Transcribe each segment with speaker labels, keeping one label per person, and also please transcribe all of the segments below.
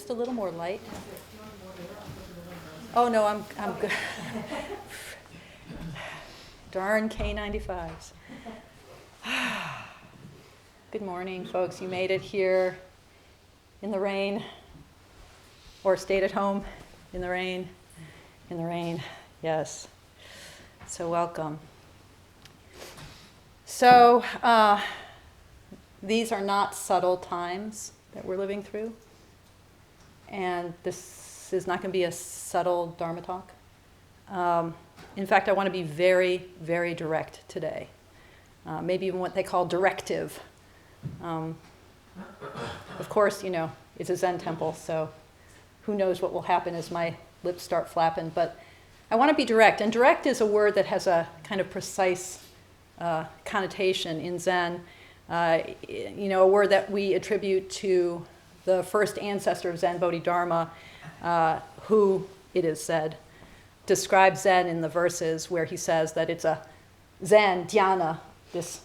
Speaker 1: just a little more light? Oh no, I'm good. Darn K95s. Good morning, folks. You made it here in the rain, or stayed at home in the rain. In the rain, yes. So welcome. So these are not subtle times that we're living through, and this is not going to be a subtle Dharma talk. In fact, I want to be very, very direct today. Maybe even what they call directive. Of course, you know, it's a Zen temple, so who knows what will happen as my lips start flapping. But I want to be direct. And direct is a word that has a kind of precise connotation in Zen. You know, a word that we attribute to the first ancestor of Zen, Bodhidharma, who, it is said, describes Zen in the verses where he says that it's a Zen, dhyana, this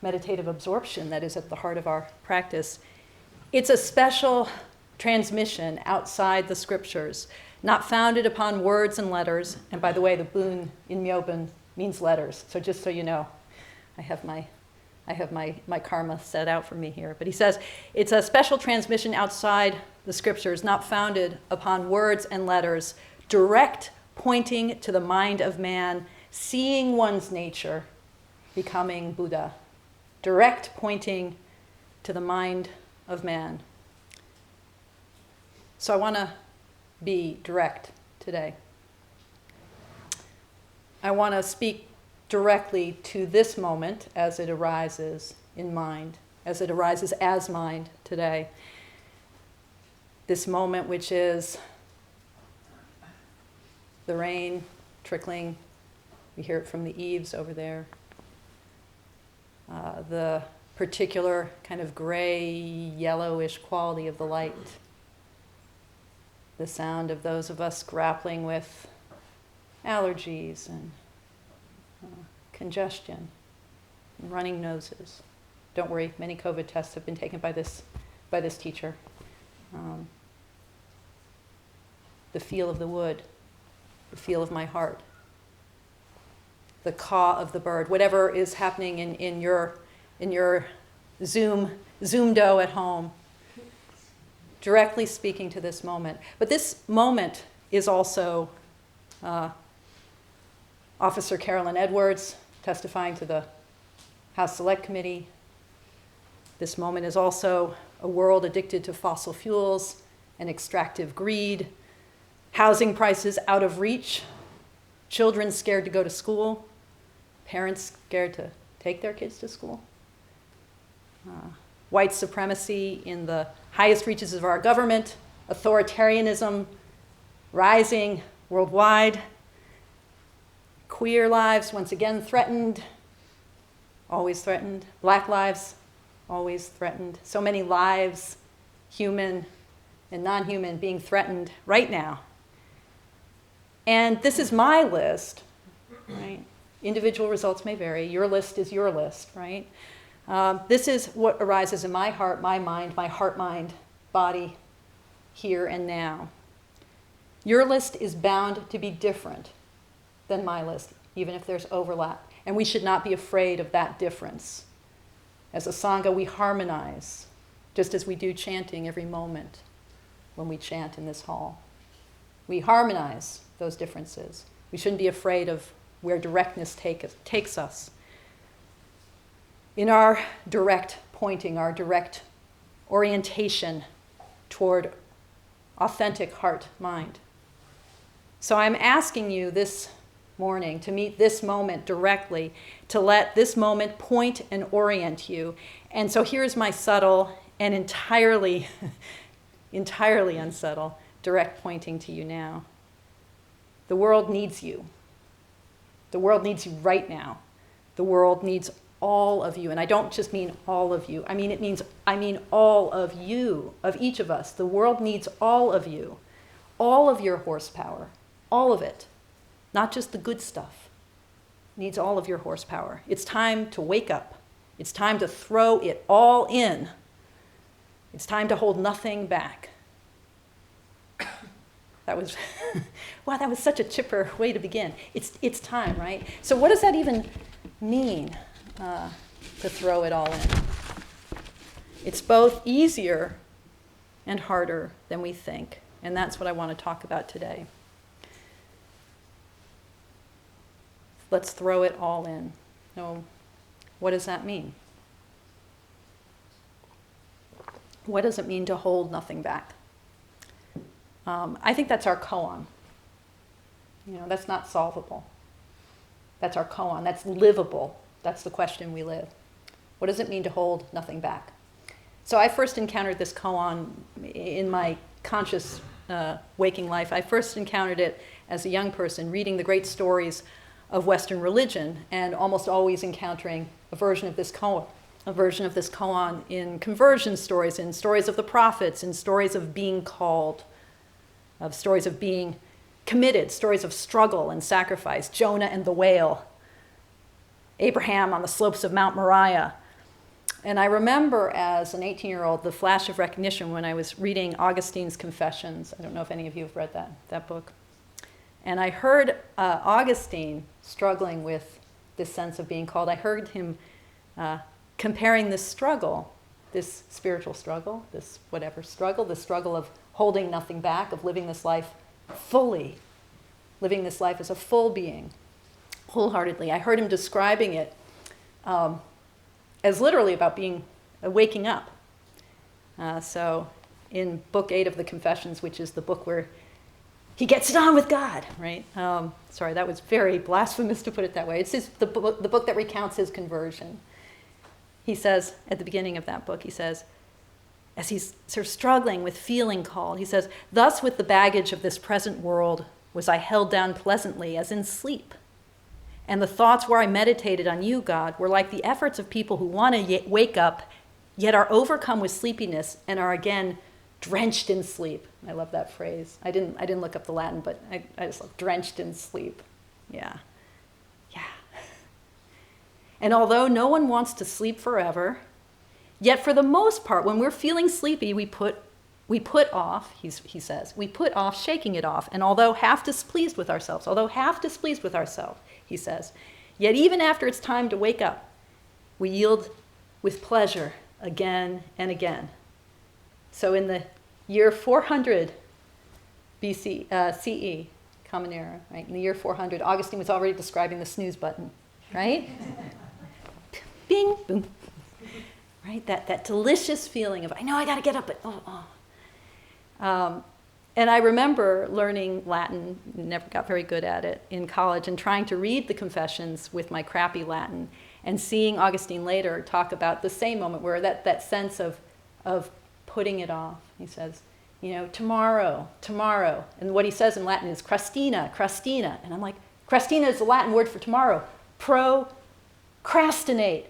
Speaker 1: meditative absorption that is at the heart of our practice. It's a special transmission outside the scriptures, not founded upon words and letters. And by the way, the bun in Myobun means letters. So just so you know, I have my karma set out for me here. But he says, it's a special transmission outside the scriptures, not founded upon words and letters, direct pointing to the mind of man, seeing one's nature, becoming Buddha. Direct pointing to the mind of man. So I want to be direct today. I want to speak directly to this moment as it arises in mind, as it arises as mind today. This moment which is the rain trickling. We hear it from the eaves over there. The particular kind of gray, yellowish quality of the light. The sound of those of us grappling with allergies and congestion and running noses. Don't worry, many COVID tests have been taken by this teacher. The feel of the wood, the feel of my heart, the caw of the bird, whatever is happening in your Zoom-do at home, directly speaking to this moment. But this moment is also Officer Carolyn Edwards testifying to the House Select Committee. This moment is also a world addicted to fossil fuels and extractive greed, housing prices out of reach, children scared to go to school, parents scared to take their kids to school, white supremacy in the highest reaches of our government, authoritarianism rising worldwide, queer lives once again threatened, always threatened, black lives always threatened, so many lives, human and non-human, being threatened right now. And this is my list, right? Individual results may vary. Your list is your list, right? This is what arises in my heart, my mind, my heart, mind, body, here and now. Your list is bound to be different than my list, even if there's overlap. And we should not be afraid of that difference. As a Sangha, we harmonize, just as we do chanting every moment when we chant in this hall. We harmonize those differences. We shouldn't be afraid of where directness takes us. In our direct pointing, our direct orientation toward authentic heart, mind. So I'm asking you this morning to meet this moment directly, to let this moment point and orient you. And so here's my subtle and entirely unsubtle direct pointing to you now. The world needs you. The world needs you right now. The world needs all of you. And I don't just mean all of you. I mean all of you, of each of us. The world needs all of you, all of your horsepower, all of it. Not just the good stuff. It needs all of your horsepower. It's time to wake up. It's time to throw it all in. It's time to hold nothing back. that was, wow, that was such a chipper way to begin. It's time, right? So what does that even mean, to throw it all in? It's both easier and harder than we think. And that's what I want to talk about today. Let's throw it all in. So, what does that mean? What does it mean to hold nothing back? I think that's our koan. That's not solvable. That's our koan. That's livable. That's the question we live. What does it mean to hold nothing back? So I first encountered this koan in my conscious waking life. I first encountered it as a young person, reading the great stories of Western religion, and almost always encountering a version of this koan in conversion stories, in stories of the prophets, in stories of being called, of stories of being committed, stories of struggle and sacrifice, Jonah and the whale, Abraham on the slopes of Mount Moriah. And I remember as an 18-year-old the flash of recognition when I was reading Augustine's Confessions. I don't know if any of you have read that book. And I heard Augustine struggling with this sense of being called. I heard him comparing this struggle, this spiritual struggle, this whatever struggle, the struggle of holding nothing back, of living this life fully, living this life as a full being, wholeheartedly. I heard him describing it as literally about waking up. So in Book 8 of the Confessions, which is the book where he gets it on with God, right? Sorry, that was very blasphemous to put it that way. It's the book that recounts his conversion. He says, at the beginning of that book, he says, as he's sort of struggling with feeling called, he says, "Thus with the baggage of this present world was I held down pleasantly as in sleep. And the thoughts where I meditated on you, God, were like the efforts of people who want to wake up, yet are overcome with sleepiness and are again drenched in sleep." I love that phrase. I didn't look up the Latin, but I just love drenched in sleep. Yeah. And although no one wants to sleep forever, yet for the most part, when we're feeling sleepy, we put off, he says, we put off shaking it off. And although half displeased with ourselves, he says, yet even after it's time to wake up, we yield with pleasure again and again. So in the year 400 BC, CE, Common Era, right? In the year 400, Augustine was already describing the snooze button, right? Bing, boom, right? That delicious feeling of, I know I got to get up, but and I remember learning Latin, never got very good at it, in college, and trying to read the Confessions with my crappy Latin, and seeing Augustine later talk about the same moment where that sense of putting it off. He says, tomorrow. And what he says in Latin is crastina. And I'm like, crastina is the Latin word for tomorrow. Procrastinate.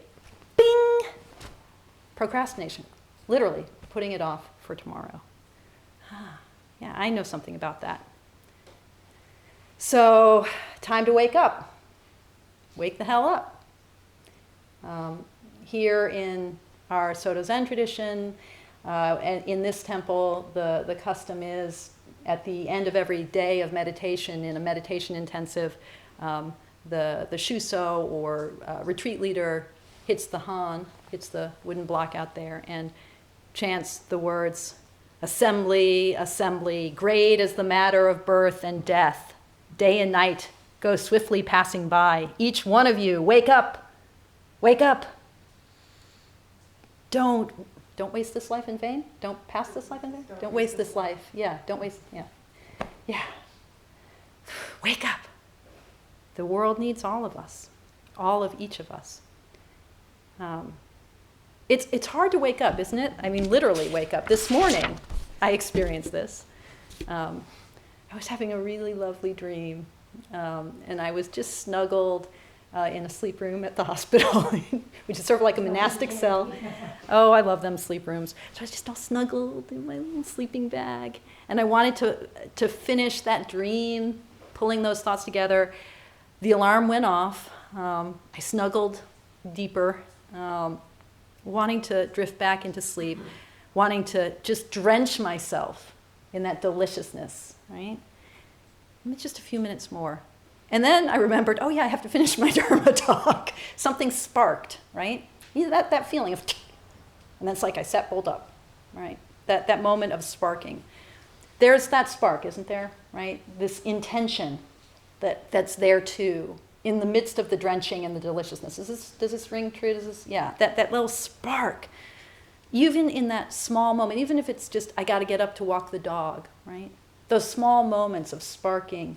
Speaker 1: Bing! Procrastination. Literally, putting it off for tomorrow. Yeah, I know something about that. So, time to wake up. Wake the hell up. Here in our Soto Zen tradition, and in this temple, the custom is at the end of every day of meditation, in a meditation intensive, the shuso or retreat leader hits the han, hits the wooden block out there, and chants the words, "Assembly, assembly, great is the matter of birth and death. Day and night go swiftly passing by. Each one of you, wake up, wake up. Don't waste this life in vain. Don't pass this life in vain. Don't waste this life. Yeah, don't waste, yeah. Wake up. The world needs all of us, all of each of us. It's hard to wake up, isn't it? I mean, literally wake up. This morning, I experienced this. I was having a really lovely dream, and I was just snuggled in a sleep room at the hospital, which is sort of like a monastic cell. Oh, I love them sleep rooms. So I was just all snuggled in my little sleeping bag, and I wanted to finish that dream, pulling those thoughts together. The alarm went off. I snuggled deeper, wanting to drift back into sleep, wanting to just drench myself in that deliciousness, right? just a few minutes more. And then I remembered, oh yeah, I have to finish my Dharma talk. Something sparked, right? That feeling of, and then it's like I sat bolt up, right? That moment of sparking. There's that spark, isn't there, right? This intention that's there too, in the midst of the drenching and the deliciousness. Does this ring true? Yeah, that little spark. Even in that small moment, even if it's just, I got to get up to walk the dog, right? Those small moments of sparking,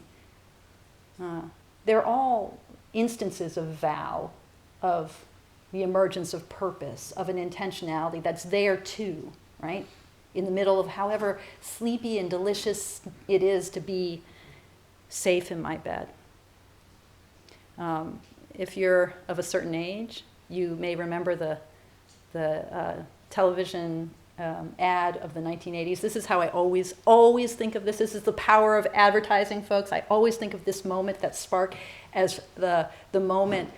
Speaker 1: they're all instances of vow, of the emergence of purpose, of an intentionality that's there too, right? In the middle of however sleepy and delicious it is to be safe in my bed. If you're of a certain age, you may remember the television ad of the 1980s. This is how I always think of this. This is the power of advertising, folks. I always think of this moment, that spark, as the moment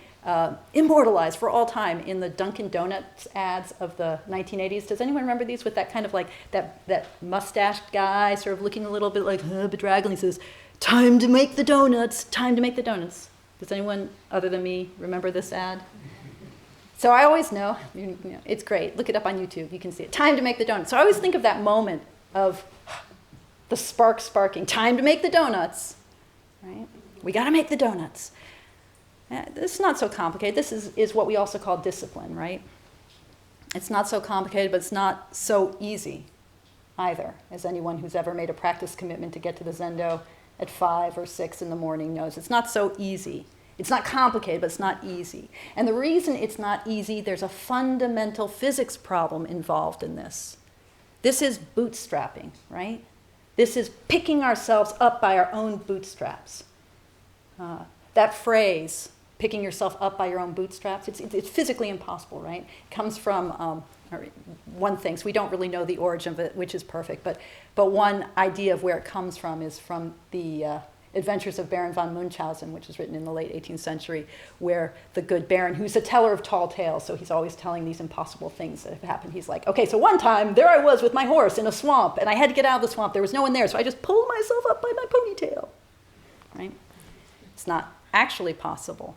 Speaker 1: immortalized for all time in the Dunkin' Donuts ads of the 1980s. Does anyone remember these, with that kind of like that mustached guy sort of looking a little bit like bedraggled? He says, "Time to make the donuts, time to make the donuts." Does anyone other than me remember this ad? So I always know, it's great. Look it up on YouTube. You can see it. Time to make the donuts. So I always think of that moment of the sparking. Time to make the donuts, right? We got to make the donuts. This is not so complicated. This is what we also call discipline, right? It's not so complicated, but it's not so easy either, as anyone who's ever made a practice commitment to get to the Zendo at 5 or 6 in the morning knows. It's not so easy. It's not complicated, but it's not easy. And the reason it's not easy, there's a fundamental physics problem involved in this. This is bootstrapping, right? This is picking ourselves up by our own bootstraps. That phrase, picking yourself up by your own bootstraps, it's physically impossible, right? It comes from one thing, so we don't really know the origin of it, which is perfect, but one idea of where it comes from is from the Adventures of Baron von Munchausen, which was written in the late 18th century, where the good Baron, who's a teller of tall tales, so he's always telling these impossible things that have happened. He's like, okay, so one time there I was with my horse in a swamp, and I had to get out of the swamp. There was no one there, so I just pulled myself up by my ponytail, right? It's not actually possible.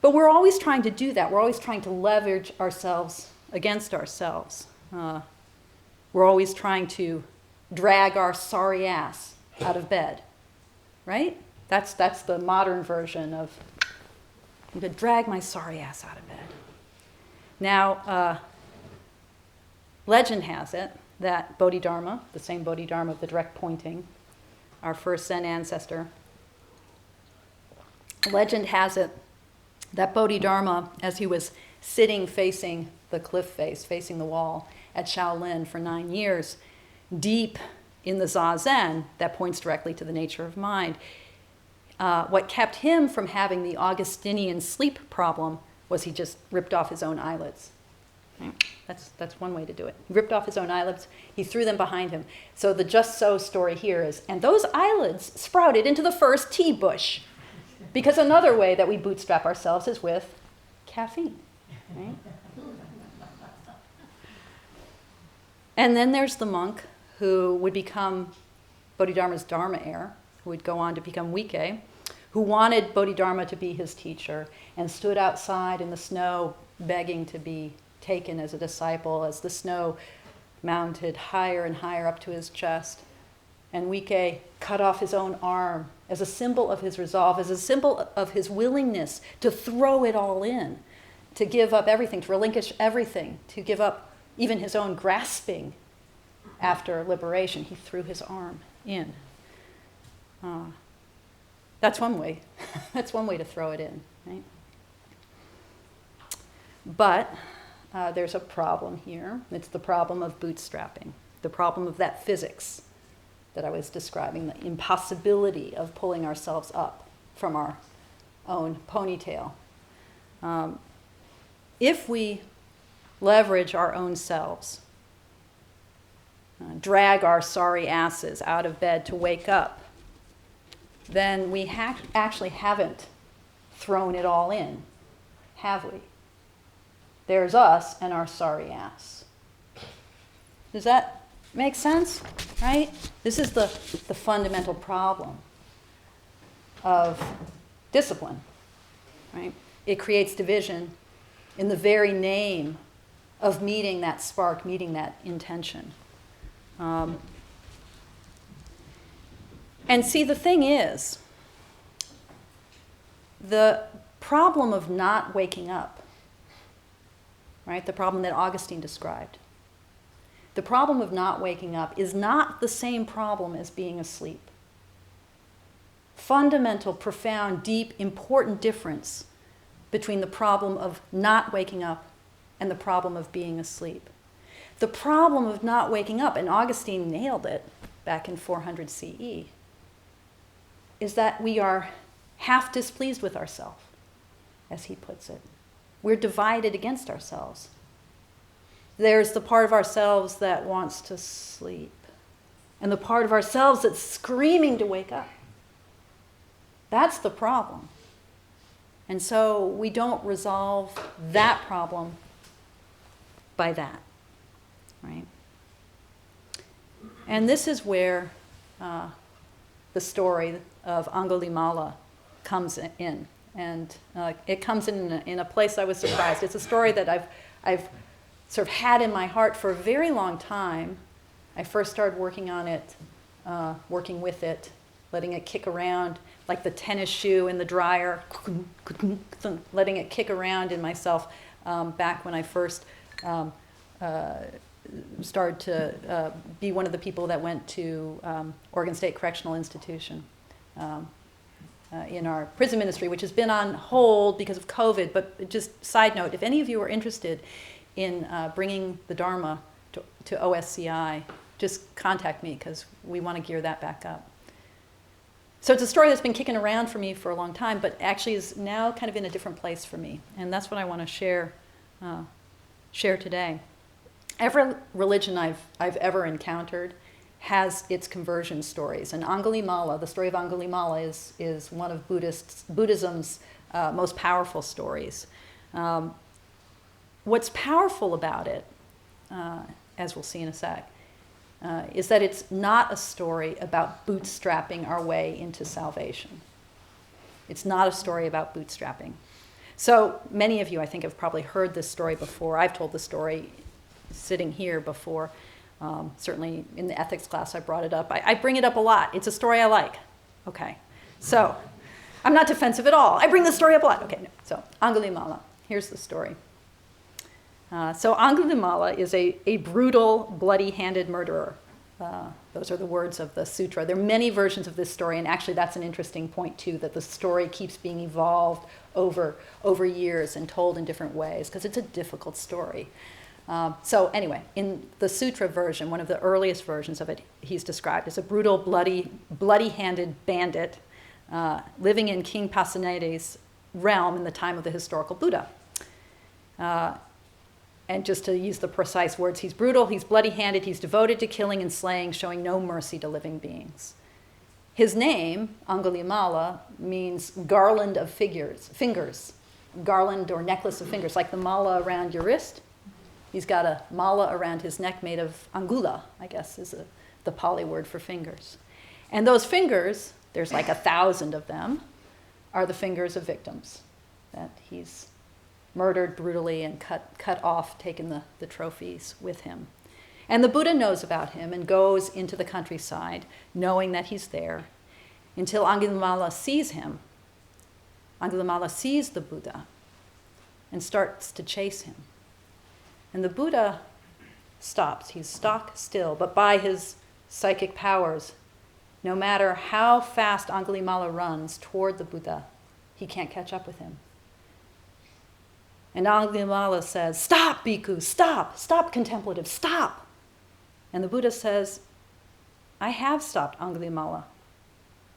Speaker 1: But we're always trying to do that. We're always trying to leverage ourselves against ourselves. We're always trying to drag our sorry ass out of bed. Right? That's the modern version of, I'm going to drag my sorry ass out of bed. Now, legend has it that Bodhidharma, the same Bodhidharma of the direct pointing, our first Zen ancestor, legend has it that Bodhidharma, as he was sitting facing the cliff face, facing the wall at Shaolin for 9 years, deep in the Zazen that points directly to the nature of mind. What kept him from having the Augustinian sleep problem was he just ripped off his own eyelids. Right? That's one way to do it. He ripped off his own eyelids, he threw them behind him. So the just so story here is, and those eyelids sprouted into the first tea bush. Because another way that we bootstrap ourselves is with caffeine. Right? And then there's the monk who would become Bodhidharma's Dharma heir, who would go on to become Weike, who wanted Bodhidharma to be his teacher and stood outside in the snow begging to be taken as a disciple as the snow mounted higher and higher up to his chest. And Weike cut off his own arm as a symbol of his resolve, as a symbol of his willingness to throw it all in, to give up everything, to relinquish everything, to give up even his own grasping. After liberation, he threw his arm in. That's one way. That's one way to throw it in, right? But there's a problem here. It's the problem of bootstrapping, the problem of that physics that I was describing, the impossibility of pulling ourselves up from our own ponytail. If we leverage our own selves, drag our sorry asses out of bed to wake up, then we actually haven't thrown it all in, have we? There's us and our sorry ass. Does that make sense? Right? This is the fundamental problem. of discipline, right? It creates division in the very name of meeting that spark, meeting that intention. And see, the thing is, the problem of not waking up, right? The problem that Augustine described. The problem of not waking up is not the same problem as being asleep. Fundamental, profound, deep, important difference between the problem of not waking up and the problem of being asleep. The problem of not waking up, and Augustine nailed it back in 400 CE, is that we are half displeased with ourselves, as he puts it. We're divided against ourselves. There's the part of ourselves that wants to sleep, and the part of ourselves that's screaming to wake up. That's the problem. And so we don't resolve that problem by that, right? And this is where the story of Angulimala comes in. And it comes in a place I was surprised. It's a story that I've sort of had in my heart for a very long time. I first started working on it, working with it, letting it kick around like the tennis shoe in the dryer, letting it kick around in myself back when I first started to be one of the people that went to Oregon State Correctional Institution in our prison ministry, which has been on hold because of COVID. But just side note, if any of you are interested in bringing the Dharma to OSCI, just contact me because we want to gear that back up. So it's a story that's been kicking around for me for a long time, but actually is now kind of in a different place for me. And that's what I want to share today. Every religion I've ever encountered has its conversion stories. And Angulimala, the story of Angulimala is one of Buddhism's most powerful stories. What's powerful about it, as we'll see in a sec, is that it's not a story about bootstrapping our way into salvation. It's not a story about bootstrapping. So many of you, I think, have probably heard this story before. I've told the story sitting here before. Certainly in the ethics class I brought it up. I bring it up a lot. It's a story I like. Okay. So I'm not defensive at all. I bring the story up a lot. Okay. No. So Angulimala. Here's the story. So Angulimala is a brutal, bloody-handed murderer. Those are the words of the sutra. There are many versions of this story, and actually that's an interesting point too, that the story keeps being evolved over years and told in different ways, because it's a difficult story. So anyway, in the sutra version, one of the earliest versions of it, he's described as a brutal, bloody-handed bandit living in King Pasenadi's realm in the time of the historical Buddha. And just to use the precise words, he's brutal, he's bloody-handed, he's devoted to killing and slaying, showing no mercy to living beings. His name, Angulimala, means garland of fingers, garland or necklace of fingers, like the mala around your wrist. He's got a mala around his neck made of angula, I guess is the Pali word for fingers. And those fingers, there's like 1,000 of them, are the fingers of victims that he's murdered brutally and cut off, taken the trophies with him. And the Buddha knows about him and goes into the countryside knowing that he's there until Angulimala sees him. Angulimala sees the Buddha and starts to chase him. And the Buddha stops. He's stock still, but by his psychic powers, no matter how fast Angulimala runs toward the Buddha, he can't catch up with him. And Angulimala says, "Stop, bhikkhu, stop, contemplative, stop." And the Buddha says, "I have stopped, Angulimala,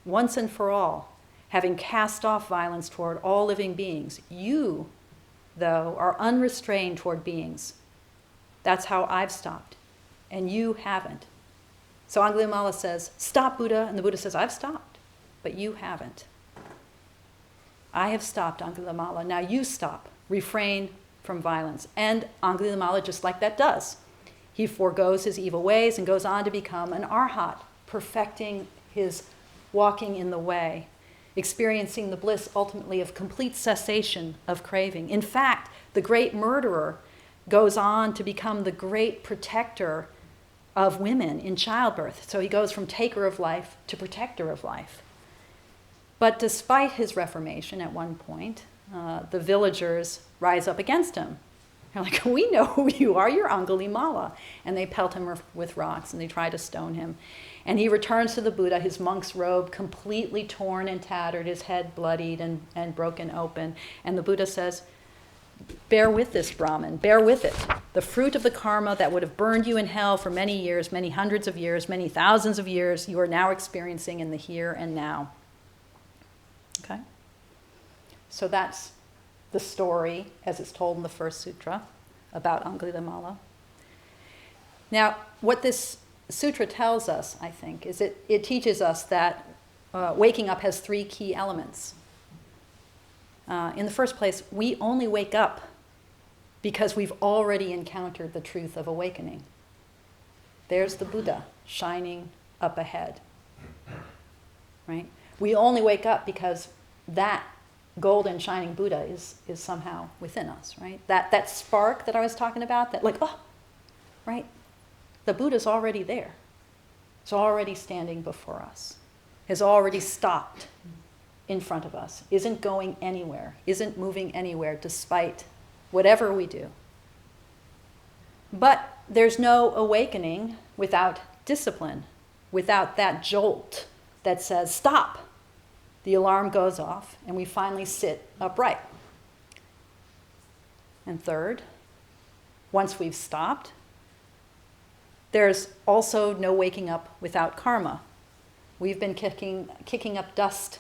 Speaker 1: once and for all, having cast off violence toward all living beings. You, though, are unrestrained toward beings. That's how I've stopped, and you haven't." So Angulimala says, "Stop, Buddha," and the Buddha says, "I've stopped, but you haven't. I have stopped, Angulimala, now you stop. Refrain from violence." And Angulimala, just like that, does. He forgoes his evil ways and goes on to become an arhat, perfecting his walking in the way. experiencing the bliss ultimately of complete cessation of craving. In fact, the great murderer goes on to become the great protector of women in childbirth. So he goes from taker of life to protector of life. But despite his reformation at one point, the villagers rise up against him. They're like, we know who you are, you're Angulimala. And they pelt him with rocks and they try to stone him. And he returns to the Buddha, his monk's robe completely torn and tattered, his head bloodied and broken open. And the Buddha says, bear with this, Brahmin, bear with it. The fruit of the karma that would have burned you in hell for many years, many hundreds of years, many thousands of years, you are now experiencing in the here and now. Okay? So that's the story as it's told in the first sutra about Angulimala. Now, what this sutra tells us, I think, is it teaches us that waking up has three key elements. In the first place, we only wake up because we've already encountered the truth of awakening. There's the Buddha shining up ahead. Right? We only wake up because that golden shining Buddha is somehow within us, right? That spark that I was talking about, that like, oh, right? The Buddha's already there. It's already standing before us. Has already stopped in front of us. Isn't going anywhere. Isn't moving anywhere despite whatever we do. But there's no awakening without discipline, without that jolt that says, stop. The alarm goes off, and we finally sit upright. And third, once we've stopped, there's also no waking up without karma. We've been kicking up dust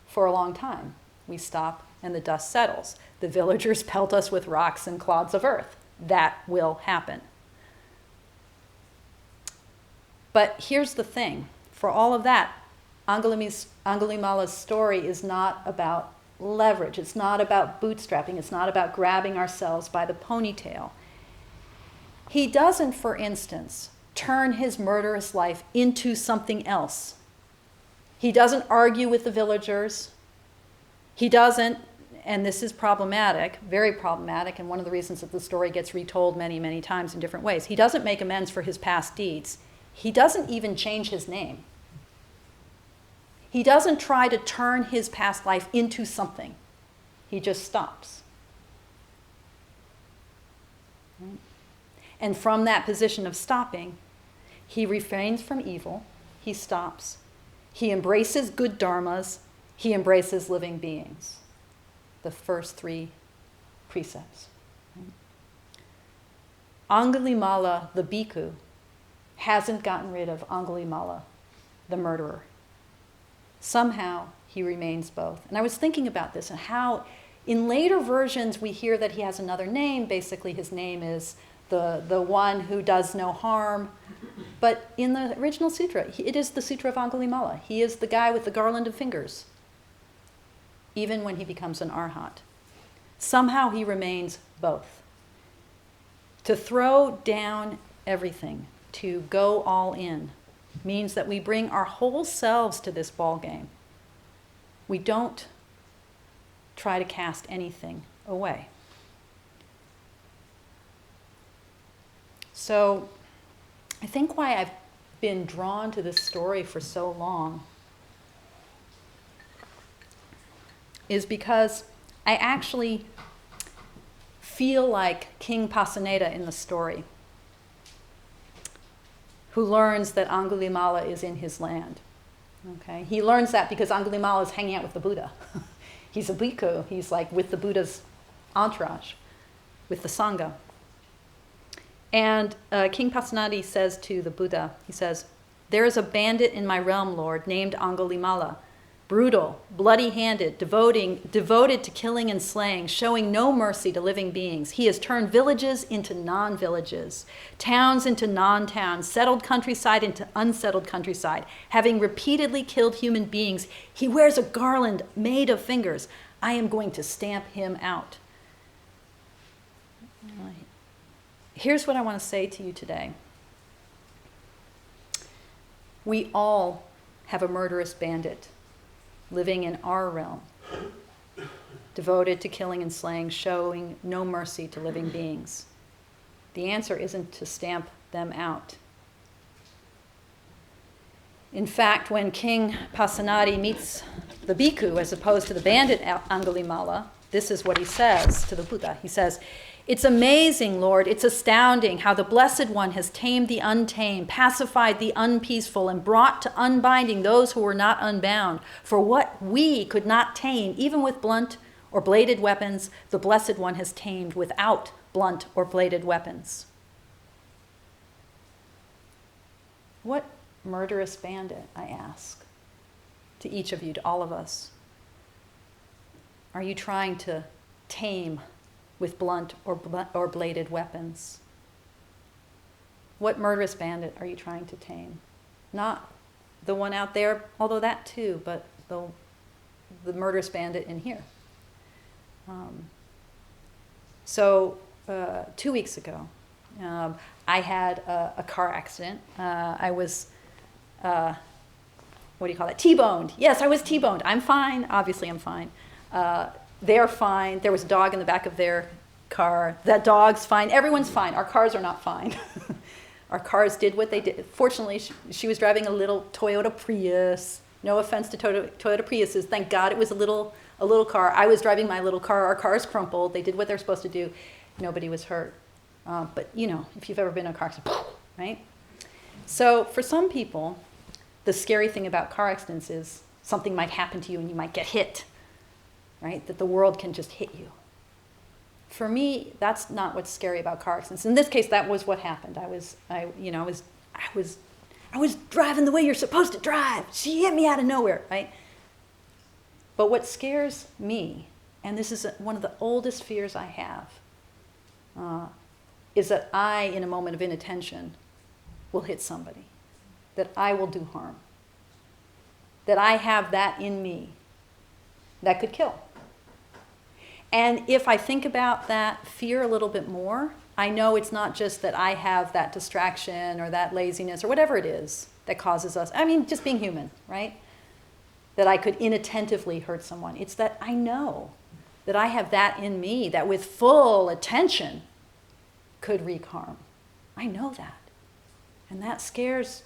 Speaker 1: for a long time. We stop, and the dust settles. The villagers pelt us with rocks and clods of earth. That will happen. But here's the thing. For all of that, Angulimala's story is not about leverage. It's not about bootstrapping. It's not about grabbing ourselves by the ponytail. He doesn't, for instance, turn his murderous life into something else. He doesn't argue with the villagers. He doesn't, and this is problematic, very problematic, and one of the reasons that the story gets retold many, many times in different ways. He doesn't make amends for his past deeds. He doesn't even change his name. He doesn't try to turn his past life into something. He just stops. And from that position of stopping, he refrains from evil, he stops, he embraces good dharmas, he embraces living beings. The first three precepts. Angulimala, the bhikkhu, hasn't gotten rid of Angulimala, the murderer. Somehow he remains both. And I was thinking about this and how in later versions we hear that he has another name. Basically his name is the one who does no harm. But in the original sutra, it is the Sutra of Angulimala. He is the guy with the garland of fingers, even when he becomes an arhat. Somehow he remains both. To throw down everything, to go all in, means that we bring our whole selves to this ball game. We don't try to cast anything away. So I think why I've been drawn to this story for so long is because I actually feel like King Pasenada in the story, who learns that Angulimala is in his land. Okay? He learns that because Angulimala is hanging out with the Buddha. He's a bhikkhu. He's like with the Buddha's entourage, with the Sangha. And King Pasenadi says to the Buddha, he says, "There is a bandit in my realm, Lord, named Angulimala, brutal, bloody-handed, devoted to killing and slaying, showing no mercy to living beings. He has turned villages into non-villages, towns into non-towns, settled countryside into unsettled countryside. Having repeatedly killed human beings, he wears a garland made of fingers. I am going to stamp him out." Here's what I want to say to you today. We all have a murderous bandit living in our realm, devoted to killing and slaying, showing no mercy to living beings? The answer isn't to stamp them out. In fact, when King Pasenadi meets the bhikkhu as opposed to the bandit Angulimala, this is what he says to the Buddha. He says, "It's amazing, Lord, it's astounding how the Blessed One has tamed the untamed, pacified the unpeaceful, and brought to unbinding those who were not unbound. For what we could not tame, even with blunt or bladed weapons, the Blessed One has tamed without blunt or bladed weapons." What murderous bandit, I ask, to each of you, to all of us, are you trying to tame with blunt or bladed weapons? What murderous bandit are you trying to tame? Not the one out there, although that too, but the murderous bandit in here. So 2 weeks ago, I had a car accident. I was, what do you call it? T-boned. Yes, I was T-boned. I'm fine. Obviously, I'm fine. They're fine. There was a dog in the back of their car. That dog's fine. Everyone's fine. Our cars are not fine. Our cars did what they did. Fortunately, she was driving a little Toyota Prius. No offense to Toyota Priuses. Thank God it was a little car. I was driving my little car. Our cars crumpled. They did what they're supposed to do. Nobody was hurt. But, you know, if you've ever been in a car accident, right? So for some people, the scary thing about car accidents is something might happen to you and you might get hit, right? That the world can just hit you. For me, that's not what's scary about car accidents. In this case, that was what happened. I was driving the way you're supposed to drive. She hit me out of nowhere, right? But what scares me, and this is one of the oldest fears I have, is that I, in a moment of inattention, will hit somebody, that I will do harm, that I have that in me that could kill. And if I think about that fear a little bit more, I know it's not just that I have that distraction or that laziness or whatever it is that causes us, just being human, right? That I could inattentively hurt someone. It's that I know that I have that in me that with full attention could wreak harm. I know that. And that scares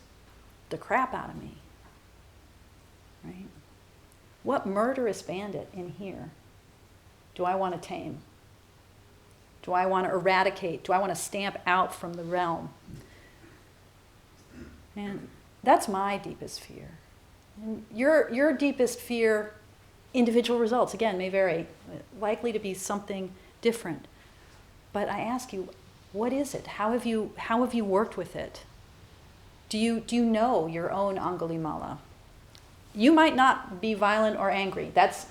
Speaker 1: the crap out of me, right? What murderous bandit in here do I want to tame? Do I want to eradicate? Do I want to stamp out from the realm? And that's my deepest fear. And your deepest fear, individual results, again, may vary, likely to be something different. But I ask you, what is it? How have you worked with it? Do you know your own Angulimala? You might not be violent or angry. That's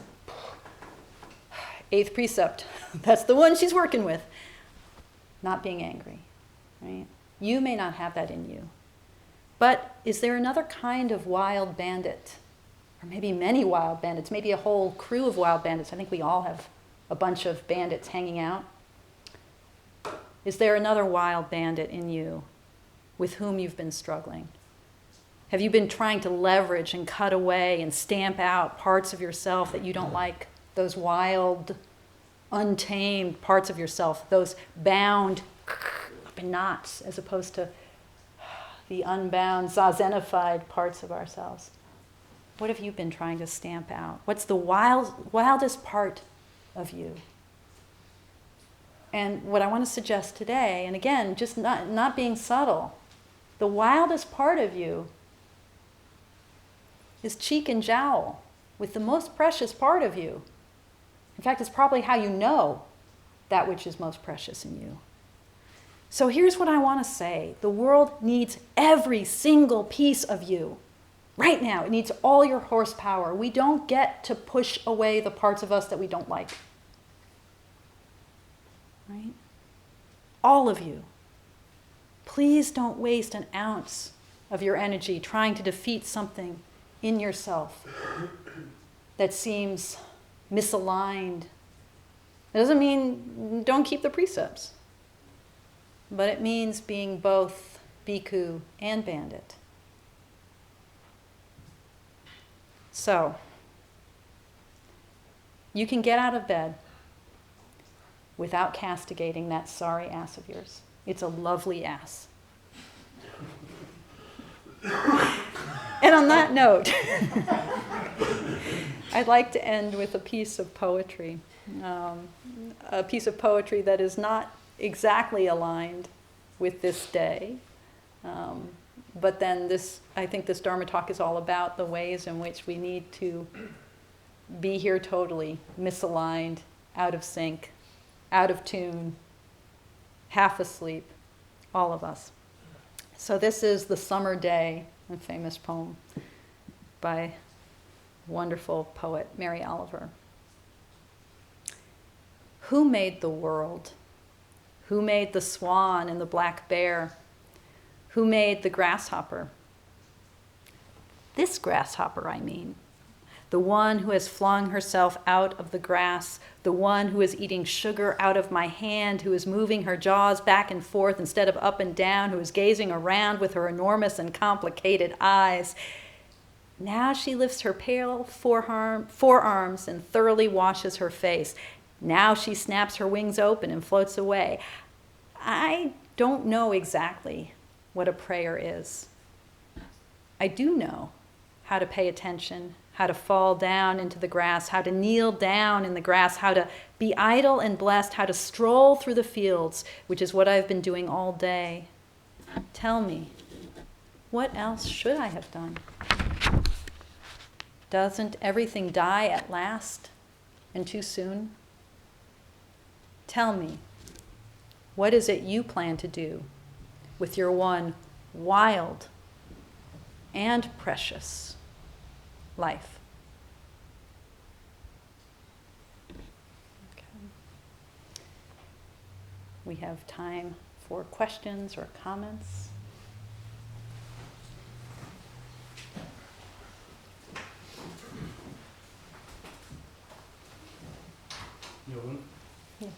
Speaker 1: 8th precept. That's the one she's working with. Not being angry, right? You may not have that in you. But is there another kind of wild bandit? Or maybe many wild bandits, maybe a whole crew of wild bandits. I think we all have a bunch of bandits hanging out. Is there another wild bandit in you with whom you've been struggling? Have you been trying to leverage and cut away and stamp out parts of yourself that you don't like? Those wild, untamed parts of yourself, those bound up in knots, as opposed to the unbound, zazenified parts of ourselves. What have you been trying to stamp out? What's the wildest part of you? And what I want to suggest today, and again, just not being subtle, the wildest part of you is cheek and jowl with the most precious part of you. In fact, it's probably how you know that which is most precious in you. So here's what I want to say. The world needs every single piece of you. Right now, it needs all your horsepower. We don't get to push away the parts of us that we don't like. Right? All of you. Please don't waste an ounce of your energy trying to defeat something in yourself that seems misaligned. It doesn't mean don't keep the precepts, but it means being both bhikkhu and bandit. So, You can get out of bed without castigating that sorry ass of yours. It's a lovely ass. And on that note, I'd like to end with a piece of poetry. A piece of poetry that is not exactly aligned with this day. But then I think this Dharma talk is all about the ways in which we need to be here totally misaligned, out of sync, out of tune, half asleep, all of us. So this is The Summer Day, a famous poem by wonderful poet Mary Oliver. Who made the world? Who made the swan and the black bear? Who made the grasshopper? This grasshopper, I mean. The one who has flung herself out of the grass, the one who is eating sugar out of my hand, who is moving her jaws back and forth instead of up and down, who is gazing around with her enormous and complicated eyes. Now she lifts her pale forearms and thoroughly washes her face. Now she snaps her wings open and floats away. I don't know exactly what a prayer is. I do know how to pay attention, how to fall down into the grass, how to kneel down in the grass, how to be idle and blessed, how to stroll through the fields, which is what I've been doing all day. Tell me, what else should I have done? Doesn't everything die at last and too soon? Tell me, what is it you plan to do with your one wild and precious life? Okay. We have time for questions or comments.
Speaker 2: Myobun?
Speaker 1: Yes.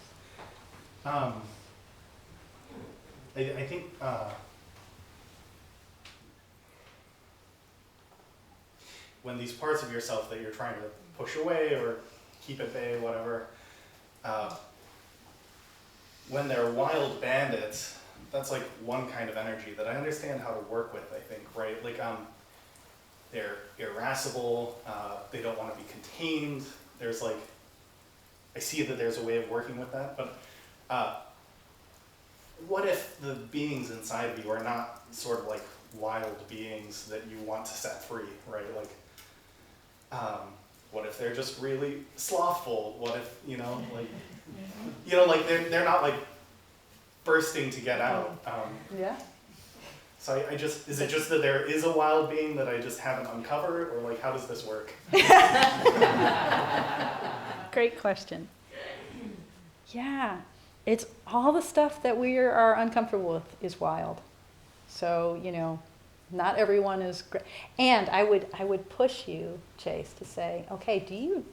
Speaker 2: I think when these parts of yourself that you're trying to push away or keep at bay, whatever, when they're wild bandits, that's like one kind of energy that I understand how to work with, I think, right? Like they're irascible, they don't want to be contained. There's like, I see that there's a way of working with that, but what if the beings inside of you are not sort of like wild beings that you want to set free, right? Like, what if they're just really slothful? What if, like they're not like bursting to get out.
Speaker 1: Yeah.
Speaker 2: So I just, is it just that there is a wild being that I just haven't uncovered, or like how does this work?
Speaker 1: Great question. Yeah, it's all the stuff that we are uncomfortable with is wild. So, not everyone is great. And I would push you, Chase, to say, okay, do you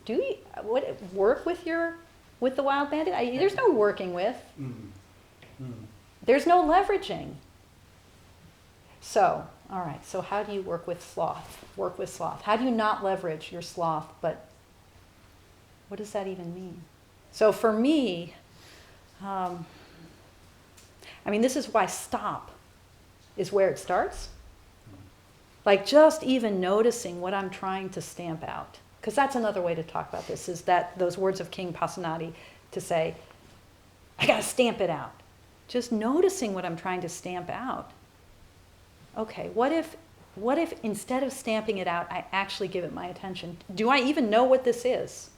Speaker 1: work with the wild bandit? There's no working with. There's no leveraging. So, all right, so how do you work with sloth? Work with sloth. How do you not leverage your sloth, but what does that even mean? So for me, this is why stop is where it starts. Like just even noticing what I'm trying to stamp out. Because that's another way to talk about this, is that those words of King Pasenadi to say, I gotta stamp it out. Just noticing what I'm trying to stamp out. Okay, what if instead of stamping it out, I actually give it my attention? Do I even know what this is?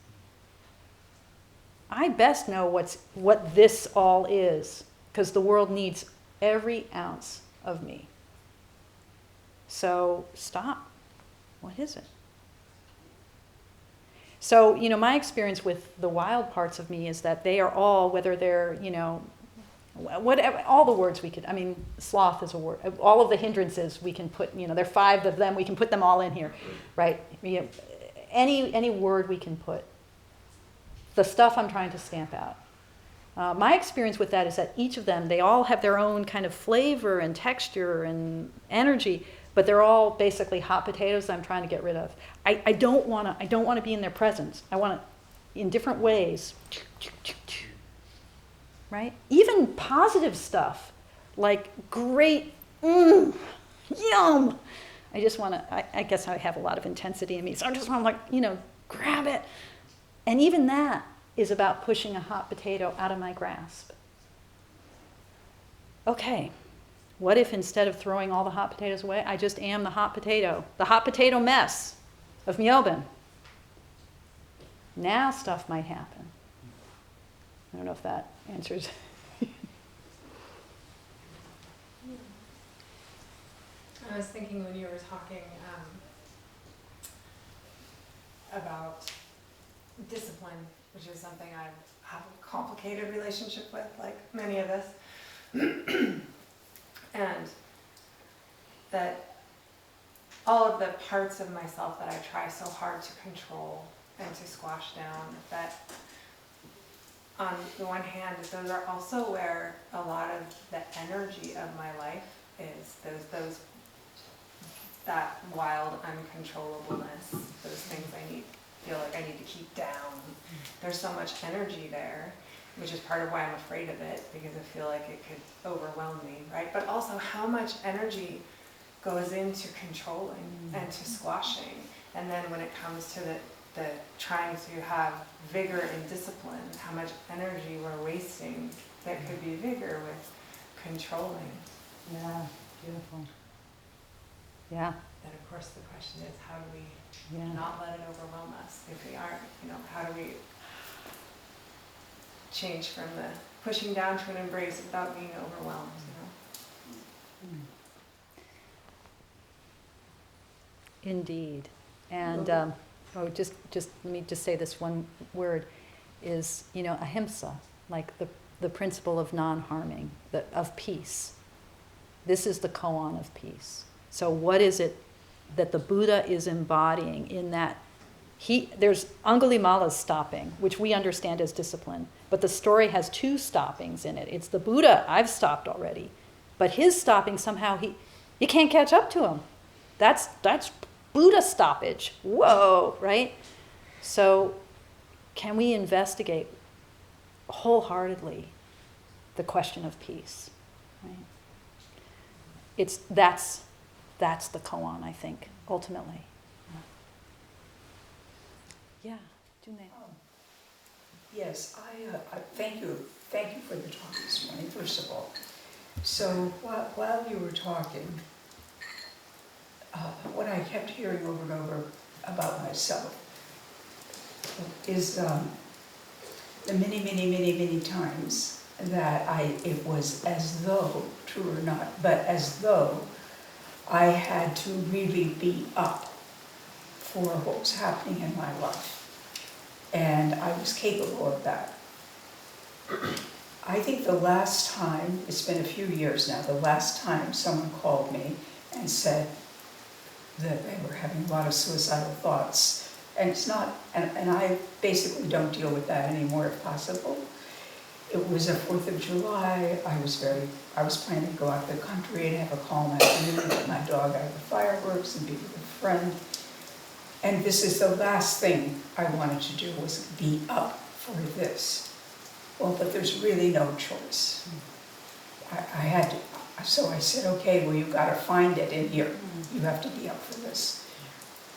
Speaker 1: I best know what this all is, because the world needs every ounce of me. So stop. What is it? So, my experience with the wild parts of me is that they are all, whether they're, whatever, all the words we could, sloth is a word. All of the hindrances we can put, there are 5 of them, we can put them all in here, right? Any word we can put. The stuff I'm trying to stamp out. My experience with that is that each of them, they all have their own kind of flavor and texture and energy, but they're all basically hot potatoes that I'm trying to get rid of. I don't want to be in their presence. I want to, in different ways. Right? Even positive stuff, like great, yum. I just want to, I guess I have a lot of intensity in me, so I just want to, like, grab it. And even that is about pushing a hot potato out of my grasp. Okay, what if instead of throwing all the hot potatoes away, I just am the hot potato mess of Myobun? Now stuff might happen. I don't know if that answers.
Speaker 3: I was thinking when you were talking about discipline, which is something I have a complicated relationship with, like many of us, and that all of the parts of myself that I try so hard to control and to squash down, that on the one hand, those are also where a lot of the energy of my life is, that wild uncontrollableness, those things feel like I need to keep down. There's so much energy there, which is part of why I'm afraid of it, because I feel like it could overwhelm me, right? But also how much energy goes into controlling and to squashing. And then when it comes to the trying to have vigor and discipline, how much energy we're wasting that could be vigor with controlling.
Speaker 1: Yeah, beautiful. Yeah.
Speaker 3: Then of course the question is, how do we
Speaker 1: Yeah.
Speaker 3: not let it overwhelm us? If we aren't, how do we change from the pushing down to an embrace without being overwhelmed,
Speaker 1: Indeed. And just let me just say this one word is, ahimsa, like the principle of non-harming, of peace. This is the koan of peace. So what is it that the Buddha is embodying in that? There's Angulimala's stopping, which we understand as discipline, but the story has two stoppings in it. It's the Buddha, I've stopped already, but his stopping somehow, you can't catch up to him. That's Buddha stoppage. Whoa, right? So can we investigate wholeheartedly the question of peace? Right? That's the koan, I think, ultimately. Yeah, June.
Speaker 4: Yes, I thank you for the talk this morning, first of all. So while you were talking, what I kept hearing over and over about myself is the many times that it was as though, true or not, but as though I had to really be up for what was happening in my life. And I was capable of that. I think the last time, it's been a few years now, the last time someone called me and said that they were having a lot of suicidal thoughts, and it's not, and I basically don't deal with that anymore if possible. It was the 4th of July, I was planning to go out to the country and have a calm afternoon, get my dog out of the fireworks and be with a friend. And this is the last thing I wanted to do, was be up for this. Well, but there's really no choice. I had to, so I said, okay, well, you've got to find it in here. You have to be up for this.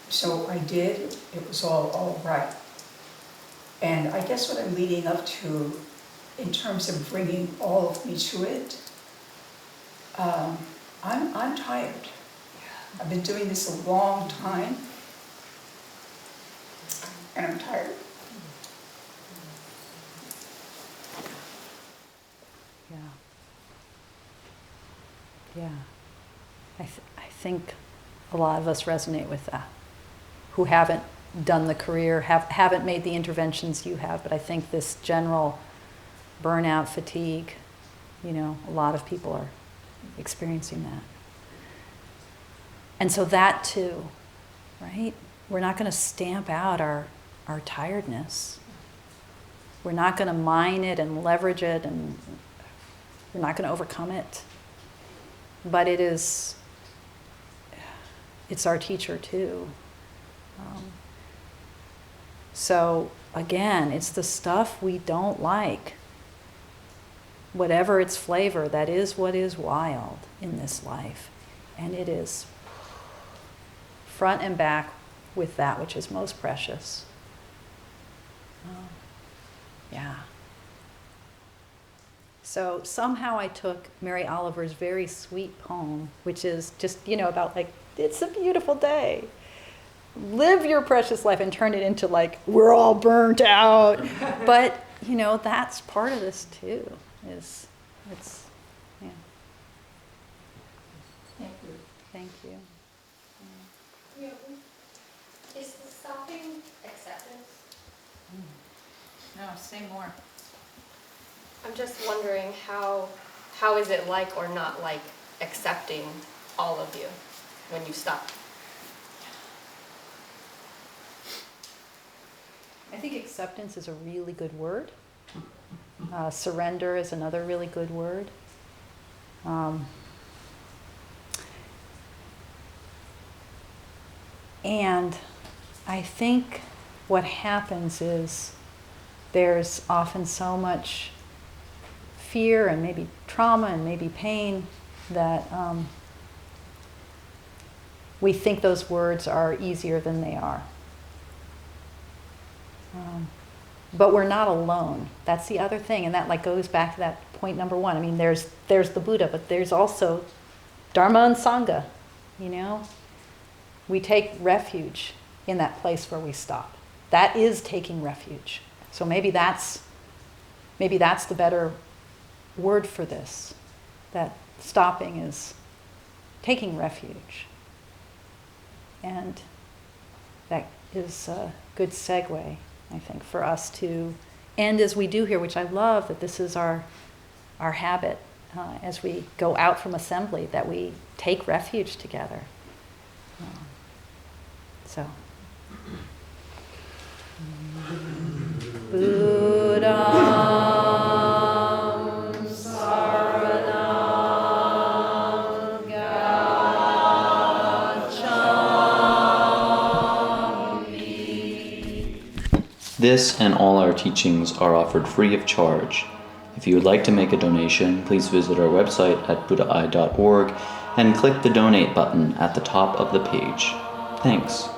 Speaker 4: So I did, it was all right. And I guess what I'm leading up to, in terms of bringing all of me to it, I'm tired. I've been doing this a long time, and I'm tired.
Speaker 1: Yeah. I think a lot of us resonate with that, who haven't done the career, haven't made the interventions you have, but I think this general burnout, fatigue, a lot of people are experiencing that. And so that too, right? We're not going to stamp out our tiredness. We're not going to mine it and leverage it, and we're not going to overcome it. But it's our teacher too. So again, it's the stuff we don't like. Whatever its flavor, that is what is wild in this life. And it is front and back with that which is most precious. Yeah. So somehow I took Mary Oliver's very sweet poem, which is just, about like, it's a beautiful day. Live your precious life, and turn it into like, we're all burnt out. But, that's part of this too, yeah.
Speaker 4: Thank you.
Speaker 1: Thank you.
Speaker 5: Is the stopping acceptance?
Speaker 1: No, say more.
Speaker 5: I'm just wondering how is it like or not like accepting all of you when you stop?
Speaker 1: I think acceptance is a really good word. Surrender is another really good word. And I think what happens is there's often so much fear and maybe trauma and maybe pain that we think those words are easier than they are. But we're not alone. That's the other thing, and that like goes back to that point number one. I mean, there's the Buddha, but there's also Dharma and Sangha. We take refuge in that place where we stop. That is taking refuge. So maybe that's the better word for this. That stopping is taking refuge, and that is a good segue, I think, for us to end as we do here, which I love that this is our habit as we go out from assembly, that we take refuge together. So, Buddham saranam gacchami.
Speaker 6: This and all our teachings are offered free of charge. If you would like to make a donation, please visit our website at buddhaeye.org and click the donate button at the top of the page. Thanks.